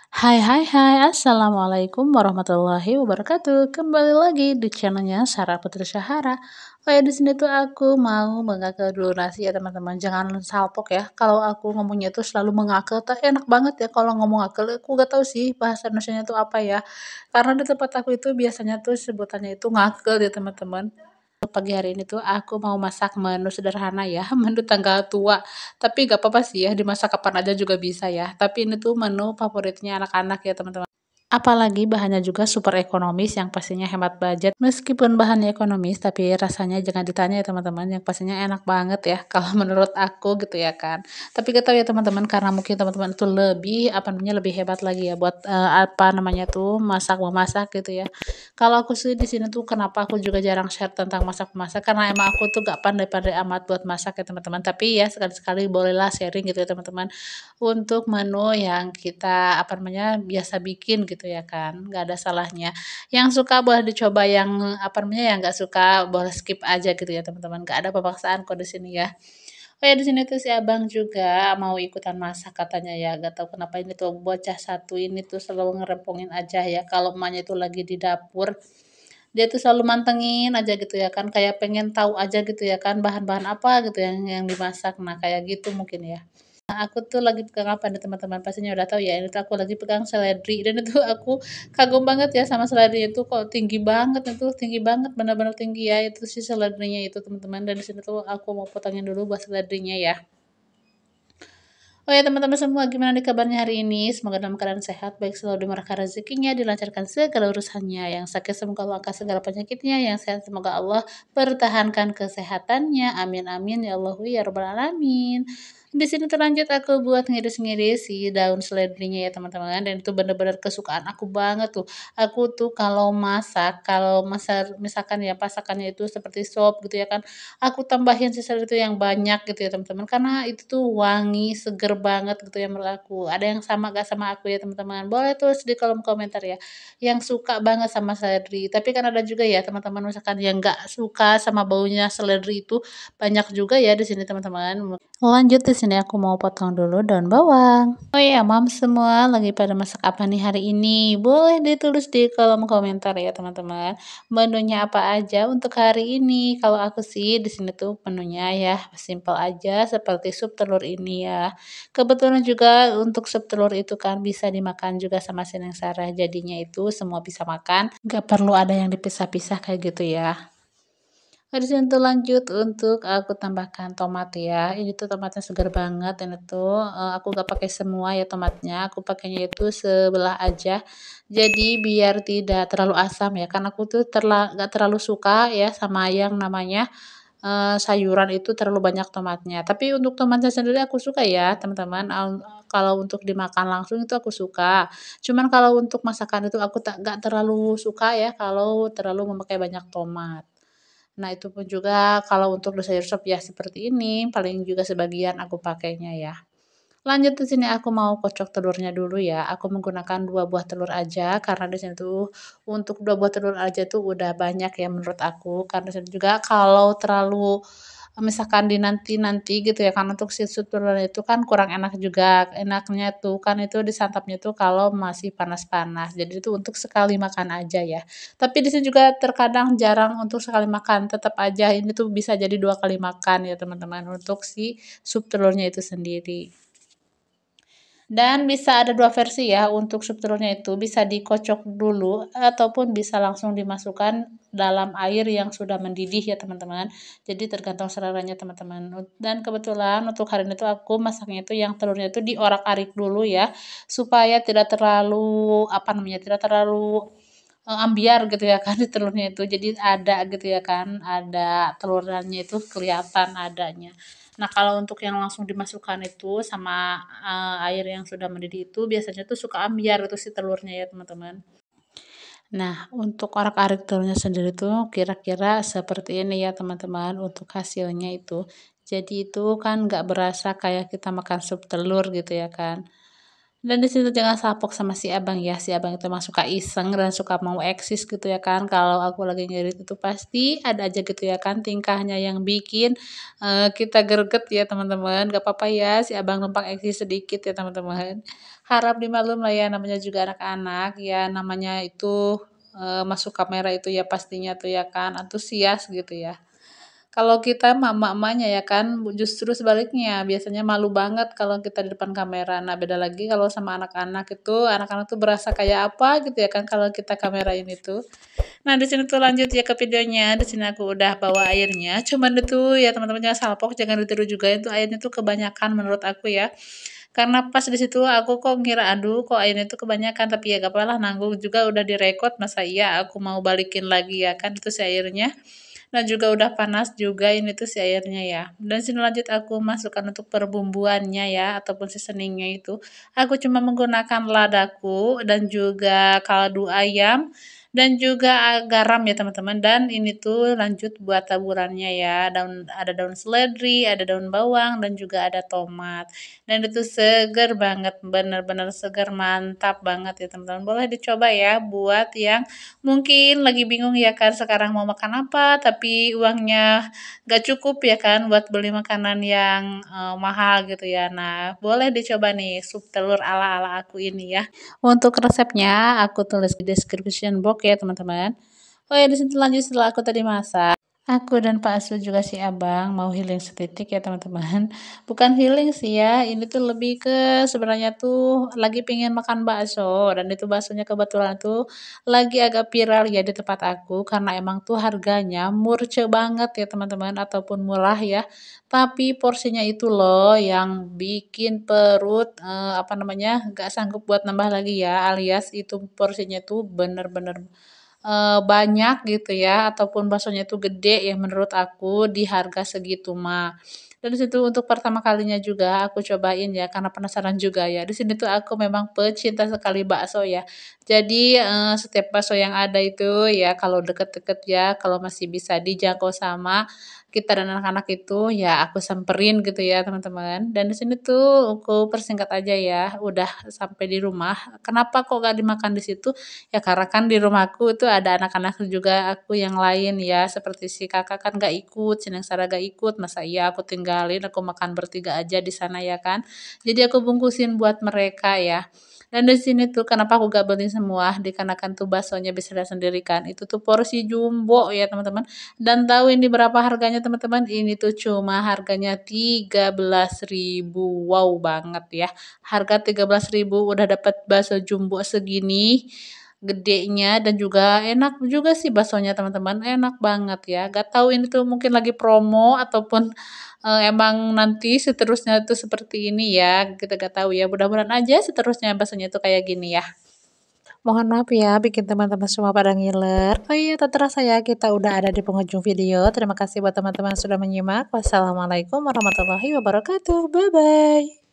Assalamualaikum warahmatullahi wabarakatuh. Kembali lagi di channelnya Sarah Putri Syahara. Oh ya, di sini tuh aku mau mengaku dulu nasi ya teman-teman. Jangan salpok ya. Kalau aku ngomongnya tuh selalu mengaku, tuh enak banget ya kalau ngomong akal. Aku gak tahu sih bahasa Indonesianya tuh apa ya. Karena di tempat aku itu biasanya tuh sebutannya itu ngakel ya teman-teman. Pagi hari ini tuh aku mau masak menu sederhana ya, menu tanggal tua. Tapi gak apa-apa sih ya, dimasak kapan aja juga bisa ya. Tapi ini tuh menu favoritnya anak-anak ya teman-teman. Apalagi bahannya juga super ekonomis yang pastinya hemat budget. Meskipun bahannya ekonomis, tapi rasanya jangan ditanya ya teman-teman, yang pastinya enak banget ya kalau menurut aku gitu ya kan. Tapi gak tahu ya teman-teman, karena mungkin teman-teman itu lebih apa namanya lebih hebat lagi ya buat apa namanya tuh memasak gitu ya. Kalau aku sih di sini tuh kenapa aku juga jarang share tentang masak-masak, karena emang aku tuh gak pandai-pandai amat buat masak ya teman-teman. Tapi ya sekali-sekali bolehlah sharing gitu ya teman-teman, untuk menu yang kita apa namanya biasa bikin gitu ya kan, nggak ada salahnya. Yang suka boleh dicoba, yang apa namanya yang nggak suka boleh skip aja gitu ya teman-teman, nggak ada pemaksaan kok di sini ya. Oh ya, di sini tuh si abang juga mau ikutan masak katanya ya, gak tahu kenapa ini tuh bocah satu ini tuh selalu ngerempongin aja ya kalau emaknya itu lagi di dapur. Dia tuh selalu mantengin aja gitu ya kan, kayak pengen tahu aja gitu ya kan bahan-bahan apa gitu yang dimasak. Nah kayak gitu mungkin ya. Nah, aku tuh lagi pegang apa nih teman-teman, pastinya udah tahu ya, ini tuh aku lagi pegang seledri dan itu aku kagum banget ya sama seledri itu, kok tinggi banget itu, tinggi banget, benar-benar tinggi ya itu si seledrinya itu teman-teman. Dan di sini tuh aku mau potongin dulu buat seledrinya ya. Oh ya teman-teman semua, gimana nih kabarnya hari ini? Semoga dalam keadaan sehat, baik selalu dimurahkan rezekinya, dilancarkan segala urusannya. Yang sakit semoga Allah angkat segala penyakitnya, yang sehat semoga Allah pertahankan kesehatannya. Amin amin ya Allah ya rabbal alamin. Di sini terlanjut aku buat ngiris-ngiris si daun seledrinya ya teman-teman, dan itu bener-bener kesukaan aku banget tuh. Aku tuh kalau masak misalkan ya pasakannya itu seperti sop gitu ya kan, aku tambahin sisal itu yang banyak gitu ya teman-teman, karena itu tuh wangi, seger banget gitu ya menurut aku. Ada yang sama gak sama aku ya teman-teman? Boleh tulis di kolom komentar ya, yang suka banget sama seledri. Tapi kan ada juga ya teman-teman misalkan yang gak suka sama baunya seledri itu, banyak juga ya di sini teman-teman. Lanjut, di sini aku mau potong dulu daun bawang. Oh iya, mam semua lagi pada masak apa nih hari ini? Boleh ditulis di kolom komentar ya teman-teman. Menunya apa aja untuk hari ini? Kalau aku sih di sini tuh menunya ya simpel aja seperti sup telur ini ya. Kebetulan juga untuk sup telur itu kan bisa dimakan juga sama Sineng Sarah. Jadinya itu semua bisa makan. Gak perlu ada yang dipisah-pisah kayak gitu ya. Habis itu lanjut untuk aku tambahkan tomat ya. Ini tuh tomatnya segar banget, dan itu aku gak pakai semua ya tomatnya. Aku pakainya itu sebelah aja. Jadi biar tidak terlalu asam ya. Karena aku tuh gak terlalu suka ya sama yang namanya sayuran itu terlalu banyak tomatnya. Tapi untuk tomatnya sendiri aku suka ya, teman-teman. Kalau untuk dimakan langsung itu aku suka. Cuman kalau untuk masakan itu aku gak terlalu suka ya kalau terlalu memakai banyak tomat. Nah, itu pun juga kalau untuk sayur sop ya seperti ini, paling juga sebagian aku pakainya ya. Lanjut, di sini aku mau kocok telurnya dulu ya. Aku menggunakan 2 buah telur aja, karena di sini tuh untuk 2 buah telur aja tuh udah banyak ya menurut aku. Karena di sini juga kalau terlalu misalkan dinanti-nanti gitu ya kan, untuk si sup telurnya itu kan kurang enak juga. Enaknya tuh kan itu disantapnya tuh kalau masih panas-panas. Jadi itu untuk sekali makan aja ya. Tapi di sini juga terkadang jarang untuk sekali makan, tetap aja ini tuh bisa jadi 2 kali makan ya teman-teman untuk si sup telurnya itu sendiri. Dan bisa ada 2 versi ya untuk sup telurnya itu, bisa dikocok dulu ataupun bisa langsung dimasukkan dalam air yang sudah mendidih ya teman-teman. Jadi tergantung seleranya teman-teman. Dan kebetulan untuk hari ini tuh aku masaknya itu yang telurnya itu diorak-arik dulu ya, supaya tidak terlalu apa namanya, tidak terlalu ambiar gitu ya kan di telurnya itu. Jadi ada gitu ya kan, ada telurannya itu kelihatan adanya. Nah, kalau untuk yang langsung dimasukkan itu sama, air yang sudah mendidih itu biasanya tuh suka ambiar itu si telurnya ya, teman-teman. Nah, untuk orak-arik telurnya sendiri tuh kira-kira seperti ini ya, teman-teman, untuk hasilnya itu. Jadi itu kan nggak berasa kayak kita makan sup telur gitu ya kan. Dan di situ jangan salpok sama si Abang ya, si Abang itu mah suka iseng dan suka mau eksis gitu ya kan, kalau aku lagi ngerit itu pasti ada aja gitu ya kan tingkahnya yang bikin, kita greget ya teman-teman, gak apa-apa ya si Abang numpang eksis sedikit ya teman-teman. Harap dimaklum lah ya namanya juga anak-anak ya, namanya itu, masuk kamera itu ya pastinya tuh ya kan antusias gitu ya. Kalau kita emak-emaknya ya kan, justru sebaliknya, biasanya malu banget kalau kita di depan kamera. Nah, beda lagi kalau sama anak-anak tuh berasa kayak apa gitu ya kan kalau kita kamerain itu. Nah, di sini tuh lanjut ya ke videonya. Di sini aku udah bawa airnya. Cuman itu ya teman-teman jangan salpok, jangan ditiru juga itu airnya tuh kebanyakan menurut aku ya. Karena pas di situ aku kok ngira aduh kok airnya tuh kebanyakan tapi ya gak apa lah nanggung juga udah direkod masa iya aku mau balikin lagi ya kan itu si airnya. Nah, juga udah panas juga ini tuh si airnya ya. Dan sini lanjut aku masukkan untuk perbumbuannya ya, ataupun seasoningnya itu. Aku cuma menggunakan ladaku dan juga kaldu ayam dan juga garam ya teman-teman. Dan ini tuh lanjut buat taburannya ya. Ada daun seledri, ada daun bawang dan juga ada tomat. Dan itu seger banget, bener-bener seger, mantap banget ya teman-teman. Boleh dicoba ya buat yang mungkin lagi bingung ya kan sekarang mau makan apa, tapi uangnya nggak cukup ya kan buat beli makanan yang, mahal gitu ya. Nah, boleh dicoba nih sup telur ala-ala aku ini ya. Untuk resepnya aku tulis di description box ya teman-teman. Oh ya di situ lanjut setelah aku tadi masak, aku dan Pak Asu juga si Abang mau healing setitik ya teman-teman. Bukan healing sih ya, ini tuh lebih ke sebenarnya tuh lagi pengen makan bakso dan itu baksonya kebetulan tuh lagi agak viral ya di tempat aku karena emang tuh harganya murce banget ya teman-teman ataupun murah ya. Tapi porsinya itu loh yang bikin perut apa namanya gak sanggup buat nambah lagi ya alias itu porsinya tuh bener-bener banyak gitu ya, ataupun baksonya itu gede ya menurut aku di harga segitu mah. Dan di situ untuk pertama kalinya juga aku cobain ya karena penasaran juga ya. Di sini tuh aku memang pecinta sekali bakso ya. Jadi, setiap bakso yang ada itu ya kalau deket-deket ya, kalau masih bisa dijangkau sama kita dan anak-anak itu ya aku samperin gitu ya teman-teman. Dan di sini tuh aku persingkat aja ya, udah sampai di rumah. Kenapa kok gak dimakan di situ? Ya karena kan di rumahku itu ada anak-anak juga aku yang lain ya, seperti si Kakak kan gak ikut, si Neng Sara gak ikut, masa iya aku tinggalin, aku makan bertiga aja di sana ya kan. Jadi aku bungkusin buat mereka ya. Dan di sini tuh kenapa aku gak beli semua, dikarenakan tuh baksonya bisa lihat sendiri kan, itu tuh porsi jumbo ya teman-teman. Dan tahu ini berapa harganya teman-teman? Ini tuh cuma harganya 13.000. Wow banget ya. Harga 13.000 udah dapat bakso jumbo segini gedenya dan juga enak juga sih baksonya teman-teman, enak banget ya. Gak tahu ini tuh mungkin lagi promo ataupun, emang nanti seterusnya tuh seperti ini ya, kita gak tahu ya. Mudah-mudahan aja seterusnya baksonya tuh kayak gini ya. Mohon maaf ya bikin teman-teman semua pada ngiler. Oh iya, tak terasa ya kita udah ada di penghujung video. Terima kasih buat teman-teman yang sudah menyimak. Wassalamualaikum warahmatullahi wabarakatuh. Bye-bye.